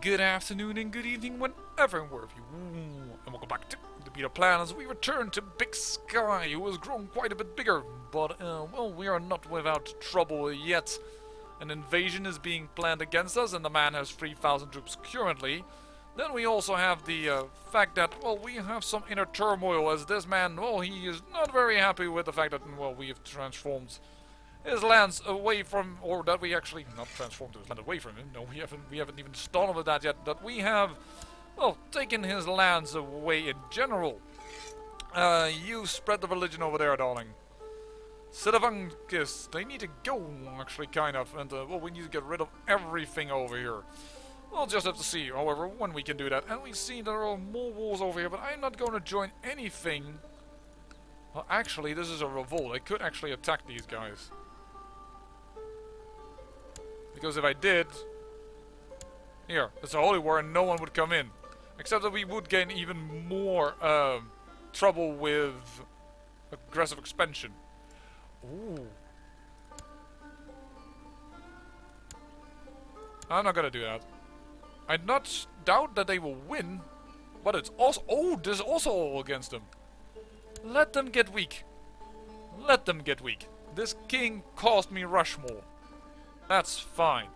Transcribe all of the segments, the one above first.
good afternoon and good evening whenever and wherever you and welcome back to the Beta Plan as we return to Big Sky, who has grown quite a bit bigger, but well, we are not without trouble yet. An invasion is being planned against us and the man has 3,000 troops currently. Then we also have the fact that, well, we have some inner turmoil as this man, well, he is not very happy with the fact that, well, we have transformed his lands away from, or that we actually not transformed his land away from him. No, we haven't even started with that yet. That we have, well, taken his lands away in general. You spread the religion over there, darling. Sidavankis, they need to go, actually, kind of, and well, we need to get rid of everything over here. We'll just have to see, however, when we can do that. And we see there are more wars over here, but I'm not going to join anything. Well, actually, this is a revolt. I could actually attack these guys. Because if I did... Here, it's a holy war and no one would come in. Except that we would gain even more trouble with aggressive expansion. Ooh. I'm not gonna do that. I not doubt that they will win, but it's also... Oh, this is also all against them. Let them get weak. Let them get weak. This king cost me Rushmore. That's fine.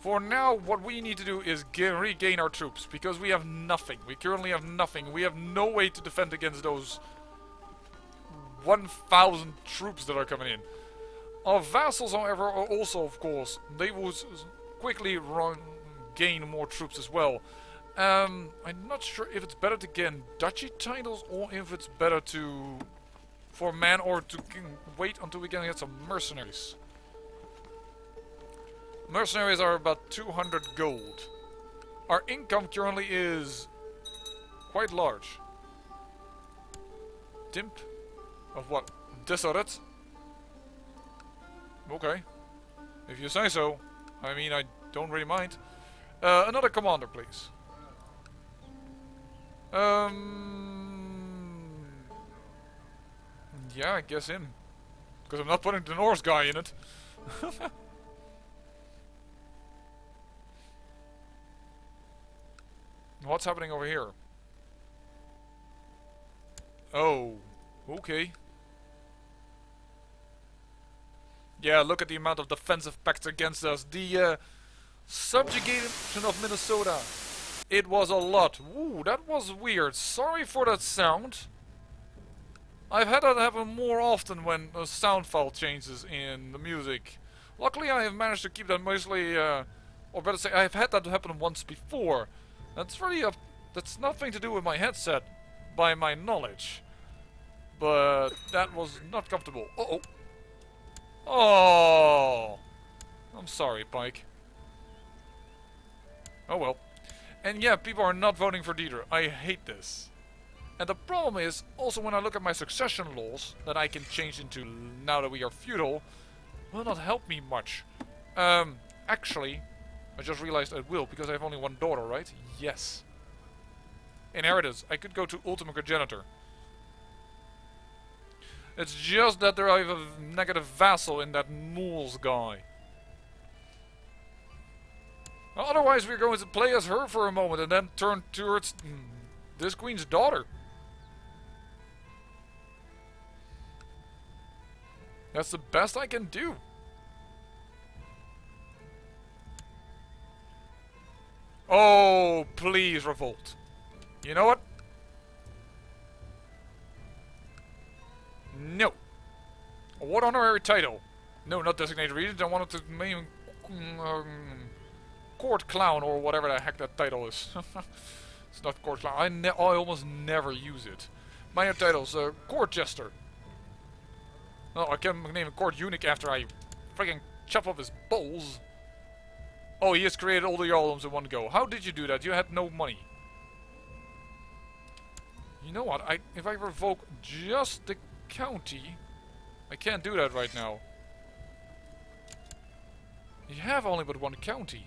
For now, what we need to do is regain our troops, because we have nothing. We currently have nothing. We have no way to defend against those 1,000 troops that are coming in. Our vassals, however, are also, of course, they will quickly gain more troops as well. I'm not sure if it's better to gain duchy titles or if it's better to, for man, or to wait until we can get some mercenaries. Mercenaries are about 200 gold. Our income currently is quite large. Timp of what? Desoret? Okay. If you say so. I mean, I don't really mind. Another commander, please. Yeah, I guess him. Because I'm not putting the Norse guy in it. What's happening over here? Oh, okay. Yeah, look at the amount of defensive pacts against us. The subjugation of Minnesota. It was a lot. Ooh, that was weird. Sorry for that sound. I've had that happen more often when a sound file changes in the music. Luckily, I have managed to keep that mostly, or better say, I've had that happen once before. That's really that's nothing to do with my headset, by my knowledge. But that was not comfortable. Uh-oh. Oh! I'm sorry, Pike. Oh well. And yeah, people are not voting for Dieter. I hate this. And the problem is, also when I look at my succession laws, that I can change into now that we are feudal, will not help me much. Actually, I just realized I will, because I have only one daughter, right? Yes. Inheritance. I could go to Ultima Progenitor. It's just that there I have a negative vassal in that Moles guy. Otherwise we're going to play as her for a moment and then turn towards this queen's daughter. That's the best I can do. Oh, please revolt. You know what? No. Award honorary title. No, not designated regions. I wanted to name court clown or whatever the heck that title is. It's not court clown. I almost never use it. Minor titles. Court jester. Oh, I can name a court eunuch after I freaking chop off his balls. Oh, he has created all the earldoms in one go. How did you do that? You had no money. You know what? If I revoke just the county, I can't do that right now. You have only but one county.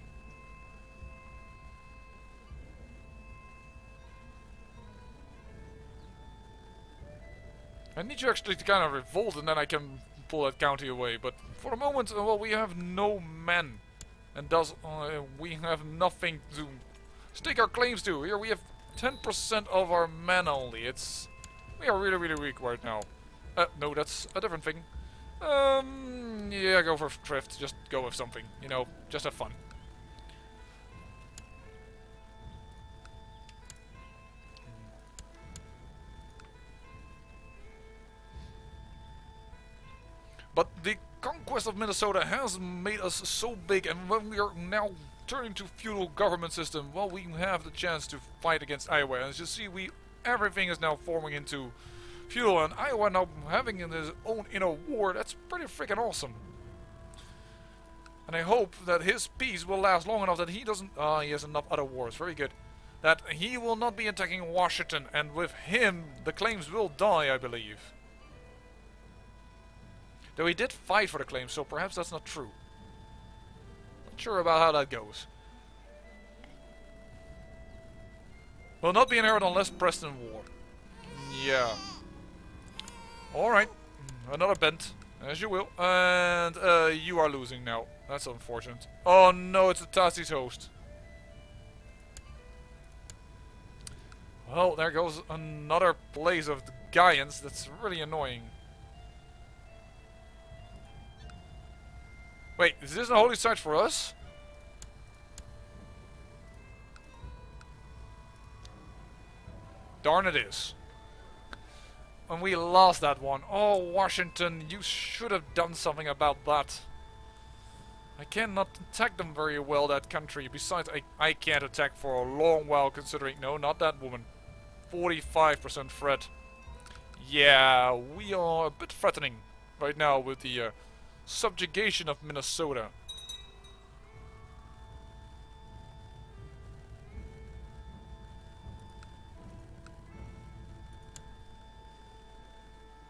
I need you actually to kind of revolt and then I can pull that county away. But for the moment, well, we have no men and thus we have nothing to stake our claims to. Here we have 10% of our men only. We are really, really weak right now. No, that's a different thing. Yeah, go for thrift. Just go with something. You know, just have fun. But the conquest of Minnesota has made us so big, and when we are now turning to feudal government system, well, we have the chance to fight against Iowa. And as you see, everything is now forming into feudal, and Iowa now having his own inner war. That's pretty freaking awesome. And I hope that his peace will last long enough that he doesn't... he has enough other wars. Very good. That he will not be attacking Washington, and with him, the claims will die, I believe. Though he did fight for the claims, so perhaps that's not true. Not sure about how that goes. Will not be inherited unless pressed in war. Yeah. Alright. Another bent. As you will. And you are losing now. That's unfortunate. Oh no, it's the Tassi's host. Well, there goes another place of the Gaians. That's really annoying. Wait, is this a holy site for us? Darn it is. And we lost that one. Oh, Washington, you should have done something about that. I cannot attack them very well, that country. Besides, I can't attack for a long while considering... No, not that woman. 45% threat. Yeah, we are a bit threatening right now with the subjugation of Minnesota.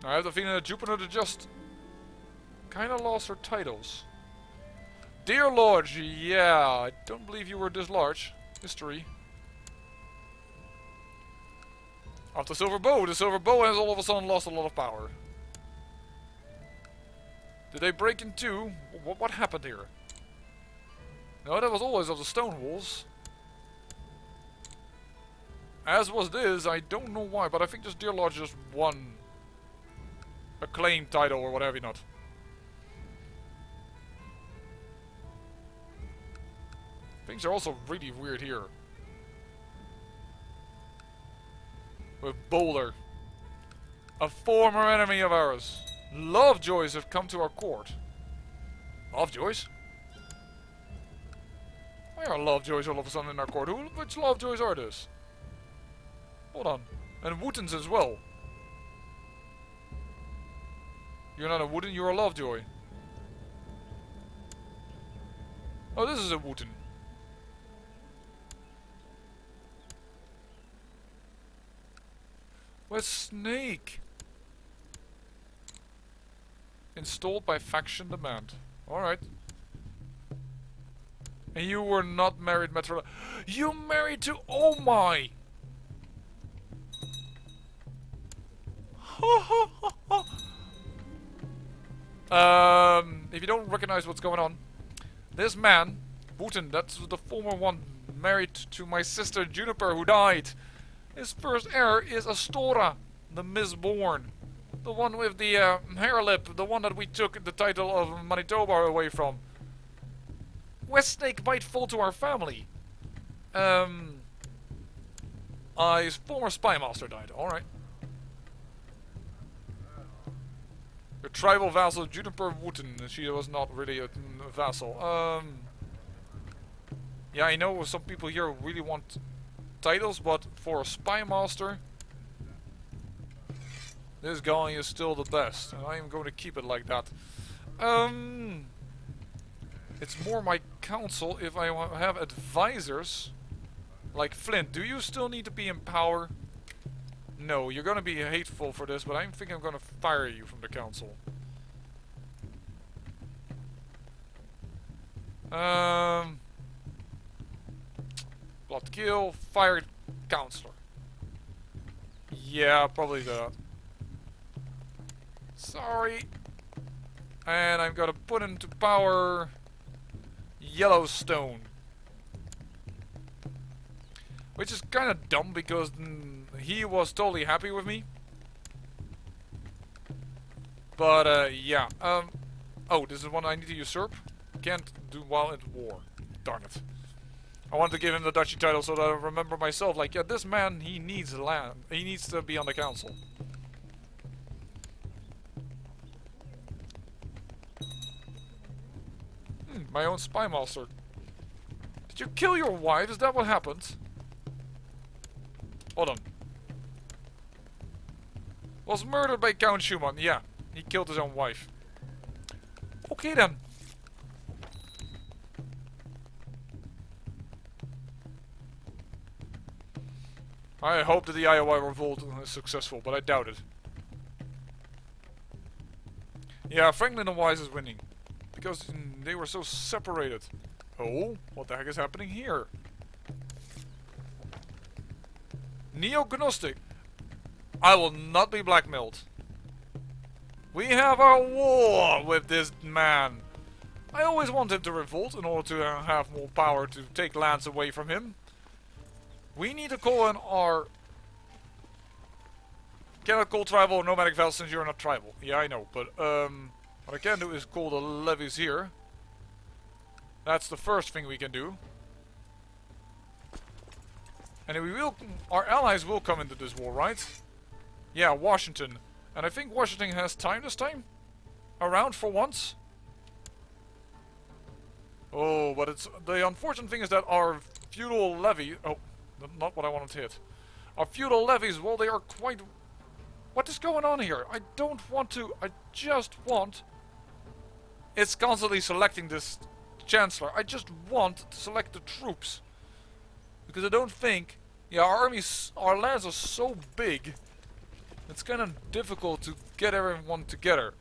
I have the feeling that Jupiter just kinda lost her titles. Dear Lord, yeah, I don't believe you were this large. History. After Silver Bow, the Silver Bow has all of a sudden lost a lot of power. Did they break in two? What happened here? No, that was always of the stone walls. As was this, I don't know why, but I think this Dear Lord just won a claim title or whatever not. Things are also really weird here. With Boulder, a former enemy of ours. Lovejoys have come to our court. Lovejoys? Why are Lovejoys all of a sudden in our court? Which Lovejoys are this? Hold on. And Wootens as well. You're not a Wooten, you're a Lovejoy. Oh, this is a Wooten. Where's Snake? Installed by faction demand. Alright. And you were not married, Metro. You married to Oh my! If you don't recognize what's going on, this man, Wooten, that's the former one married to my sister Juniper who died. His first heir is Astora, the Mistborn. The one with the hair lip, the one that we took the title of Manitoba away from. Westsnake might fall to our family. His former spy master died, alright. Your tribal vassal, Juniper Wooten. She was not really a vassal. Yeah, I know some people here really want titles, but for a spy master, this guy is still the best, and I am going to keep it like that. It's more my counsel if I have advisors like Flint. Do you still need to be in power? No, you're going to be hateful for this, but I think I'm going to fire you from the council. Plot kill, fired counselor. Yeah, probably that. Sorry. And I'm gonna put into power Yellowstone. Which is kind of dumb because he was totally happy with me. But yeah. Oh, this is one I need to usurp. Can't do while at war. Darn it. I wanted to give him the duchy title so that I remember myself, like, yeah, this man, he needs land. He needs to be on the council. My own spy master. Did you kill your wife? Is that what happened? Hold on. Was murdered by Count Schumann. Yeah, he killed his own wife. Okay then. I hope that the Iowa revolt is successful, but I doubt it. Yeah, Franklin and Wise is winning. Because they were so separated. Oh, what the heck is happening here? Neo-Gnostic. I will not be blackmailed. We have our war with this man. I always wanted to revolt in order to have more power to take lands away from him. We need to call in our... Cannot call tribal or nomadic vessels since you're not tribal. Yeah, I know, but what I can do is call the levies here. That's the first thing we can do. And we will... Our allies will come into this war, right? Yeah, Washington. And I think Washington has time this time? Around for once? Oh, but it's... The unfortunate thing is that our feudal levy... Oh, not what I wanted to hit. Our feudal levies, well, they are quite... What is going on here? I don't want to... I just want... It's constantly selecting this chancellor. I just want to select the troops. Because I don't think... Yeah, our armies... Our lands are so big... It's kind of difficult to get everyone together.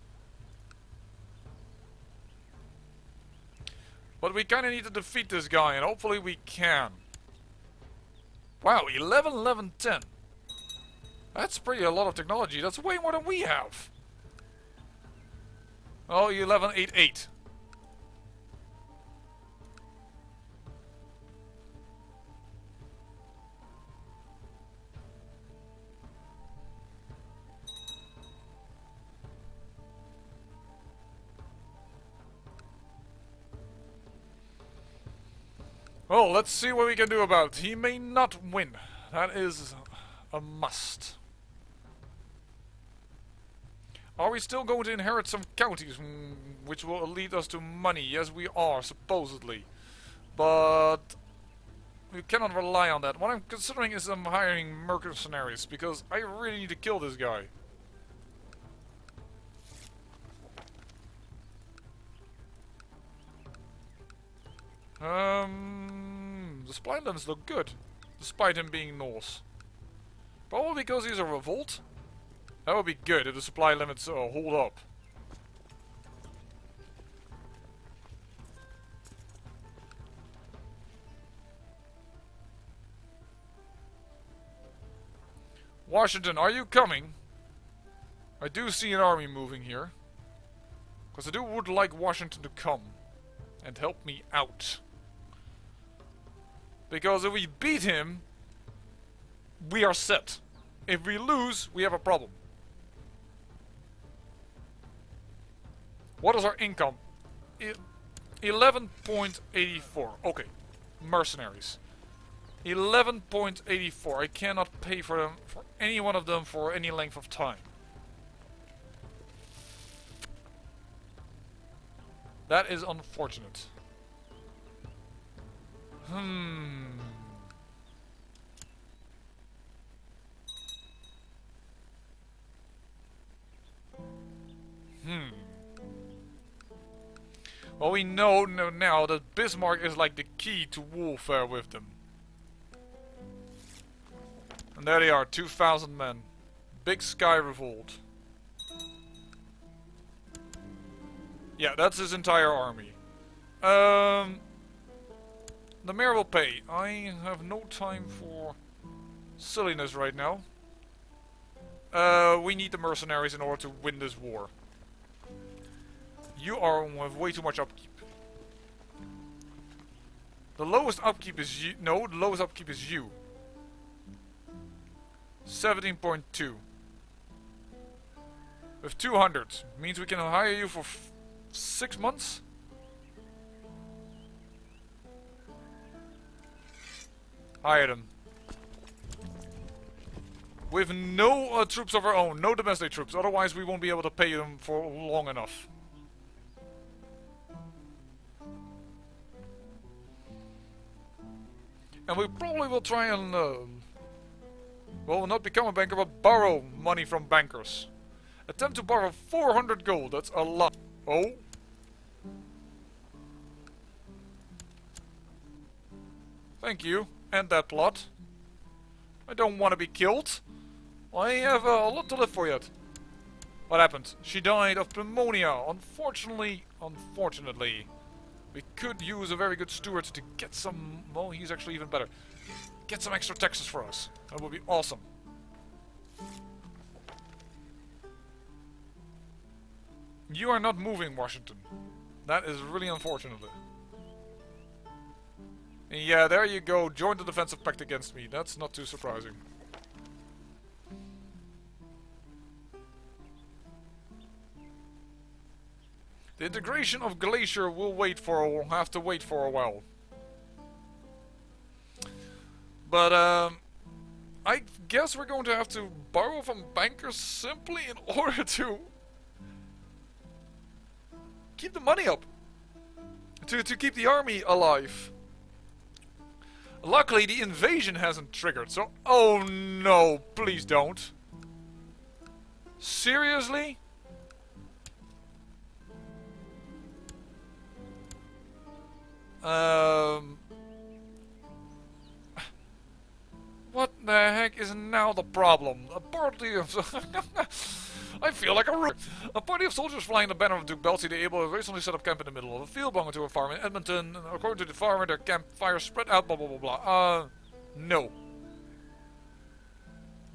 But we kind of need to defeat this guy, and hopefully we can. Wow, 11, 11, 10. That's pretty a lot of technology. That's way more than we have. Oh, 11, 8, 8. Well, let's see what we can do about it. He may not win. That is a must. Are we still going to inherit some counties, which will lead us to money? Yes, we are, supposedly. But we cannot rely on that. What I'm considering is hiring mercenaries, because I really need to kill this guy. The supply limits look good, despite him being Norse. Probably because he's a revolt. That would be good if the supply limits hold up. Washington, are you coming? I do see an army moving here. Because I would like Washington to come and help me out. Because if we beat him, we are set. If we lose, we have a problem. What is our income? 11.84. Okay. Mercenaries. 11.84. I cannot pay for them, for any one of them, for any length of time. That is unfortunate. Well, we know now that Bismarck is like the key to warfare with them. And there they are, 2,000 men. Big Sky Revolt. Yeah, that's his entire army. The mayor will pay. I have no time for silliness right now. We need the mercenaries in order to win this war. You are with way too much upkeep. The lowest upkeep is you. No, the lowest upkeep is you. 17.2. With 200. Means we can hire you for 6 months? Hire them. With no troops of our own. No domestic troops. Otherwise we won't be able to pay them for long enough. And we probably will try and... well, not become a banker, but borrow money from bankers. Attempt to borrow 400 gold. That's a lot. Oh. Thank you. And that plot. I don't want to be killed. I have a lot to live for yet. What happened? She died of pneumonia. Unfortunately. We could use a very good steward to get some... Well, he's actually even better. Get some extra taxes for us. That would be awesome. You are not moving, Washington. That is really unfortunate. Yeah, there you go. Join the defensive pact against me. That's not too surprising. The integration of Glacier will have to wait for a while. But I guess we're going to have to borrow from bankers simply in order to keep the money up. To keep the army alive. Luckily the invasion hasn't triggered, so... Oh no, please don't. Seriously? What the heck is now the problem? A party of... I feel like a party of soldiers flying the banner of Duke Belty, the able have recently set up camp in the middle of a field belonging to a farm in Edmonton. According to the farmer, their campfire spread out, blah blah blah blah. No.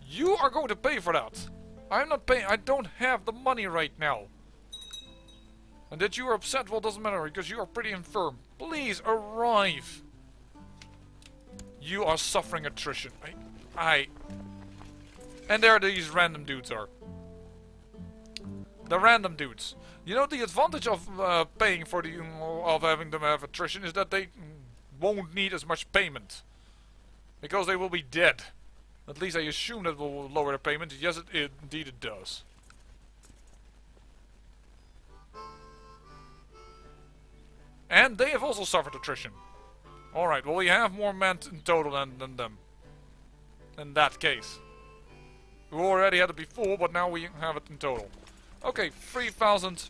You are going to pay for that. I'm not paying. I don't have the money right now. And that you are upset, well, doesn't matter, because you are pretty infirm. Please, arrive. You are suffering attrition. And there these random dudes are. The random dudes. You know, the advantage of paying for the... of having them have attrition is that they won't need as much payment. Because they will be dead. At least I assume that will lower the payment. Yes, indeed it does. And they have also suffered attrition. Alright, well we have more men in total than them. In that case. We already had it before, but now we have it in total. Okay, 3,000.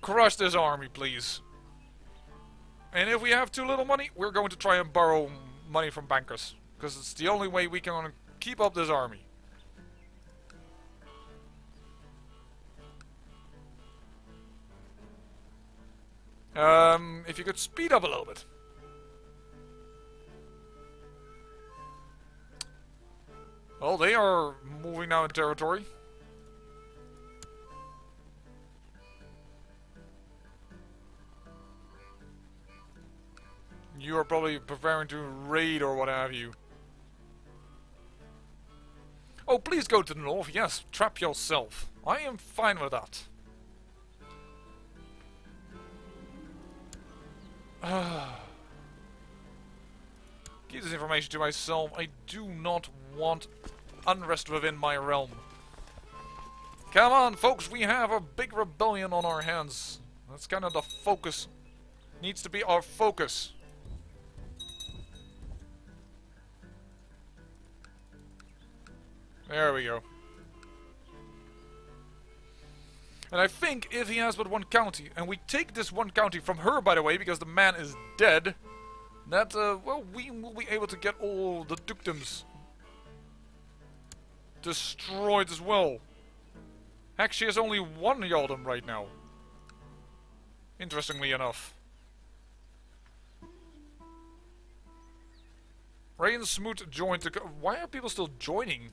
Crush this army, please. And if we have too little money, we're going to try and borrow money from bankers. Because it's the only way we can keep up this army. If you could speed up a little bit. Well, they are moving now in territory. You are probably preparing to raid or what have you. Oh, please go to the north. Yes, trap yourself. I am fine with that. Keep this information to myself. I do not want unrest within my realm. Come on, folks, we have a big rebellion on our hands. That's kind of the focus. Needs to be our focus. There we go. And I think if he has but one county, and we take this one county from her, by the way, because the man is dead, that, well, we will be able to get all the dukedoms destroyed as well. Heck, she has only one Yaldom right now. Interestingly enough. Ray and Smoot joined the... Why are people still joining?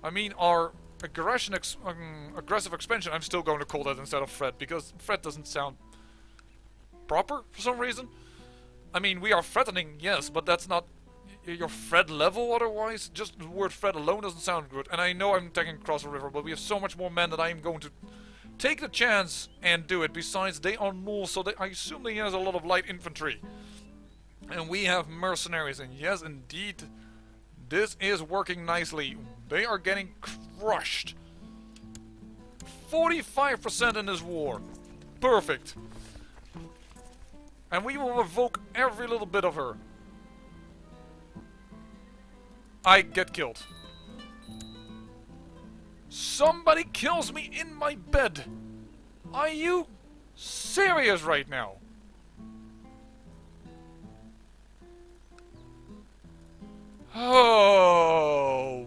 I mean, our aggressive expansion, I'm still going to call that instead of threat, because threat doesn't sound proper for some reason. I mean, we are threatening, yes, but that's not your threat level otherwise. Just the word threat alone doesn't sound good. And I know I'm attacking across the river, but we have so much more men that I am going to take the chance and do it. Besides, they are null, so I assume they has a lot of light infantry. And we have mercenaries, and yes, indeed, this is working nicely. They are getting crushed. 45% in this war. Perfect. And we will revoke every little bit of her. I get killed. Somebody kills me in my bed. Are you serious right now? Oh.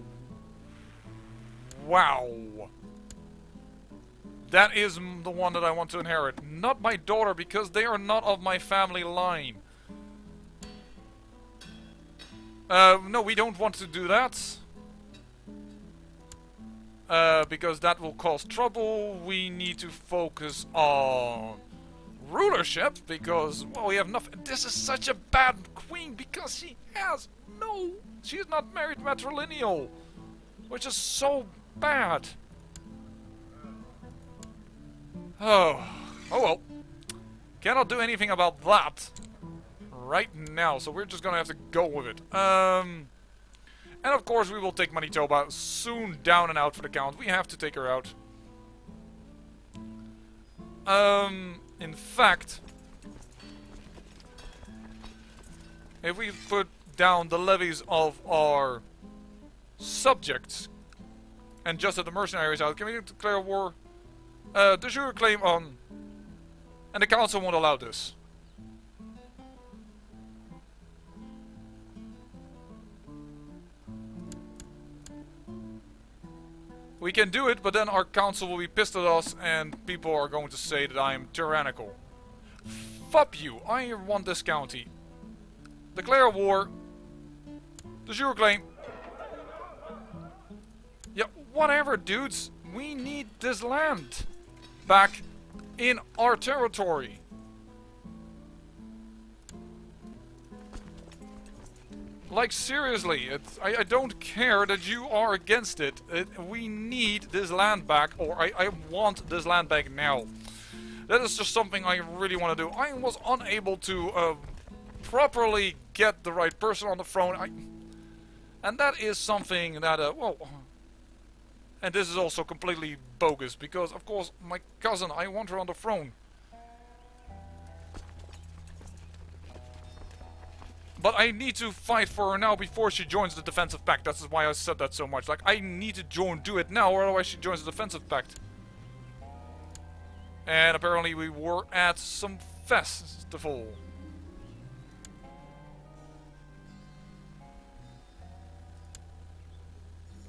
Wow. That is the one that I want to inherit. Not my daughter, because they are not of my family line. No, we don't want to do that. Because that will cause trouble. We need to focus on rulership, because, well, we have nothing. This is such a bad queen, because she has no... She's not married matrilineal, which is so bad. Oh well. Cannot do anything about that right now, so we're just gonna have to go with it. And of course we will take Manitoba soon down and out for the count. We have to take her out. In fact, if we put down the levies of our subjects and just let the mercenaries out, can we declare war? De jure claim on, and the council won't allow this. We can do it, but then our council will be pissed at us and people are going to say that I am tyrannical. Fuck you, I want this county. Declare war. De jure claim. Yeah, whatever, dudes. We need this land back in our territory. Like, seriously, I don't care that you are against it. We need this land back, or I want this land back now. That is just something I really want to do. I was unable to properly get the right person on the throne. And that is something that, well... And this is also completely bogus, because, of course, my cousin, I want her on the throne. But I need to fight for her now before she joins the defensive pact. That's why I said that so much. Like, I need to do it now, or otherwise she joins the defensive pact. And apparently we were at some festival.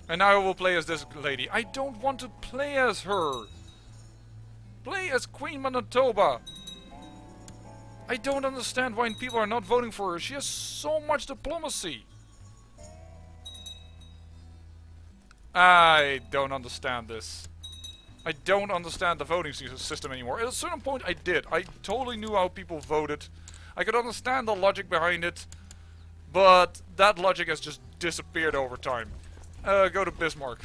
And now I will play as this lady. I don't want to play as her. Play as Queen Manitoba. I don't understand why people are not voting for her. She has so much diplomacy. I don't understand this. I don't understand the voting system anymore. At a certain point I did. I totally knew how people voted. I could understand the logic behind it. But that logic has just disappeared over time. Go to Bismarck.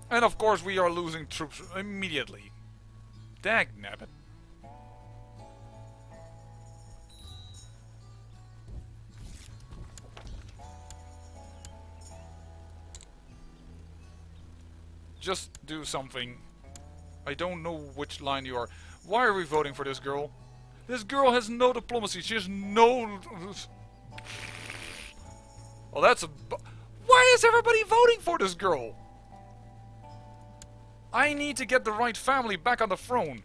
And of course we are losing troops immediately. Dagnabbit. Just do something. I don't know which line you are. Why are we voting for this girl? This girl has no diplomacy. She has no... Well, that's a... Why is everybody voting for this girl? I need to get the right family back on the throne.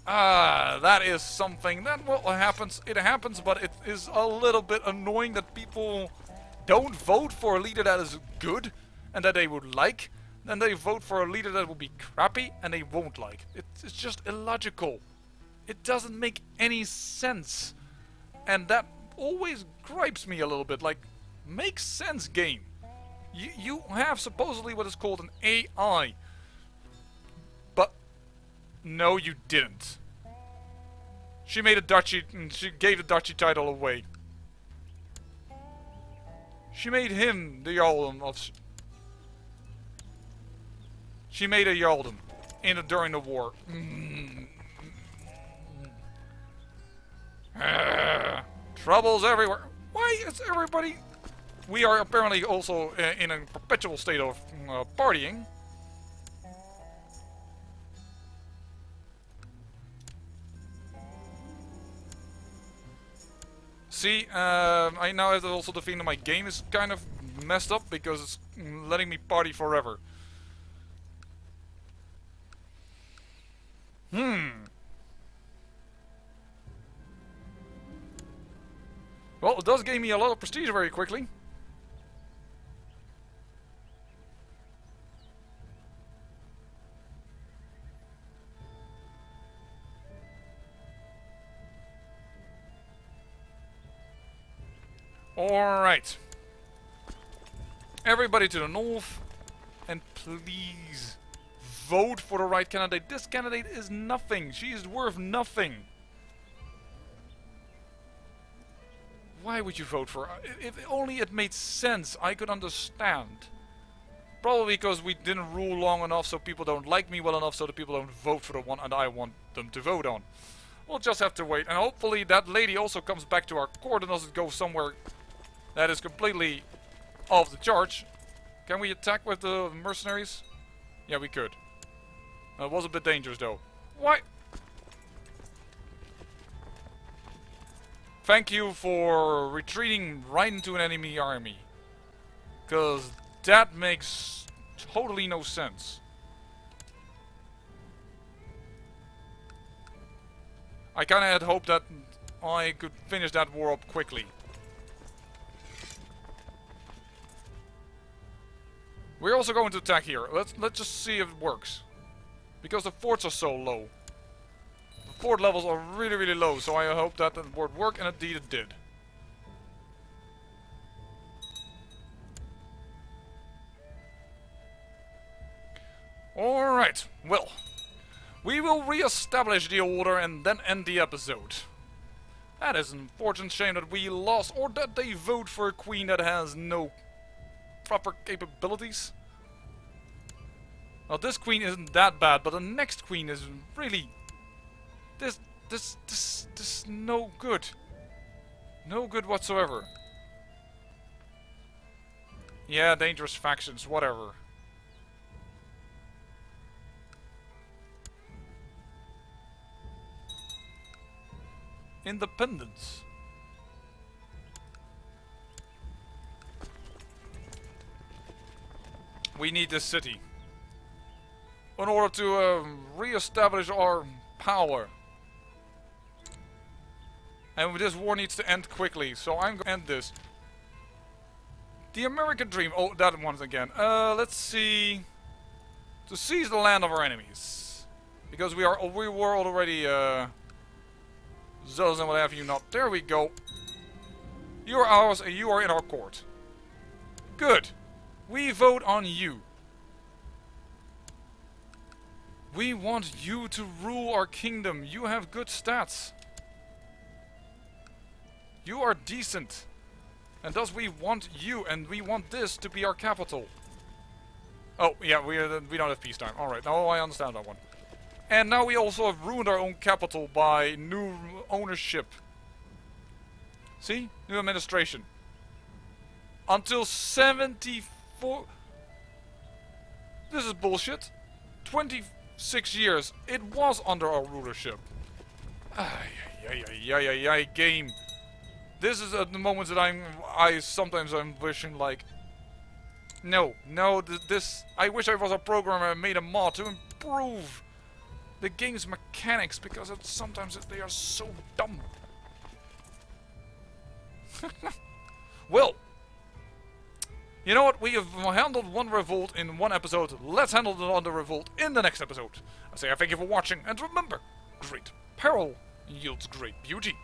That is something that, well, happens. It happens, but it is a little bit annoying that people don't vote for a leader that is good and that they would like. Then they vote for a leader that will be crappy and they won't like. It's just illogical. It doesn't make any sense. And that always gripes me a little bit. Like, make sense, game. You have supposedly what is called an AI. But no, you didn't. She made a duchy, and she gave the duchy title away. She made him the Jarldom of... She made a Jarldom during the war. Troubles everywhere. Why is everybody... We are apparently also in a perpetual state of partying. See, I now have also the feeling that my game is kind of messed up because it's letting me party forever. Well, it does give me a lot of prestige very quickly. Alright. Everybody to the north. And please vote for the right candidate. This candidate is nothing. She is worth nothing. Why would you vote for her? If only it made sense, I could understand. Probably because we didn't rule long enough, so people don't like me well enough, so the people don't vote for the one and I want them to vote on. We'll just have to wait, and hopefully that lady also comes back to our court and doesn't go somewhere that is completely off the charge. Can we attack with the mercenaries? Yeah, we could. It was a bit dangerous though. Why? Thank you for retreating right into an enemy army. Because that makes totally no sense. I kinda had hoped that I could finish that war up quickly. We're also going to attack here. Let's just see if it works. Because the forts are so low. The fort levels are really, really low, so I hope that it would work, and indeed it did. Alright, well. We will re-establish the order and then end the episode. That is an unfortunate shame that we lost, or that they vote for a queen that has no proper capabilities. Well, this queen isn't that bad, but the next queen is really... This no good. No good whatsoever. Yeah, dangerous factions, whatever. Independence. We need this city in order to re-establish our power. And this war needs to end quickly, so I'm going to end this. The American dream. Oh, that one again. Let's see. To seize the land of our enemies, because we were already zealous and what have you not. There we go. You are ours, and you are in our court. Good. We vote on you. We want you to rule our kingdom. You have good stats. You are decent. And thus we want you, and we want this to be our capital. Oh, yeah, we don't have peacetime. Alright, now I understand that one. And now we also have ruined our own capital by new ownership. See? New administration. Until 74... This is bullshit. 26 years. It was under our rulership. Ay, game. This is at the moments that sometimes I'm wishing like... No, this... I wish I was a programmer and made a mod to improve the game's mechanics, because sometimes they are so dumb. Well, you know what? We have handled one revolt in one episode. Let's handle another revolt in the next episode. I say I thank you for watching, and remember, great peril yields great beauty.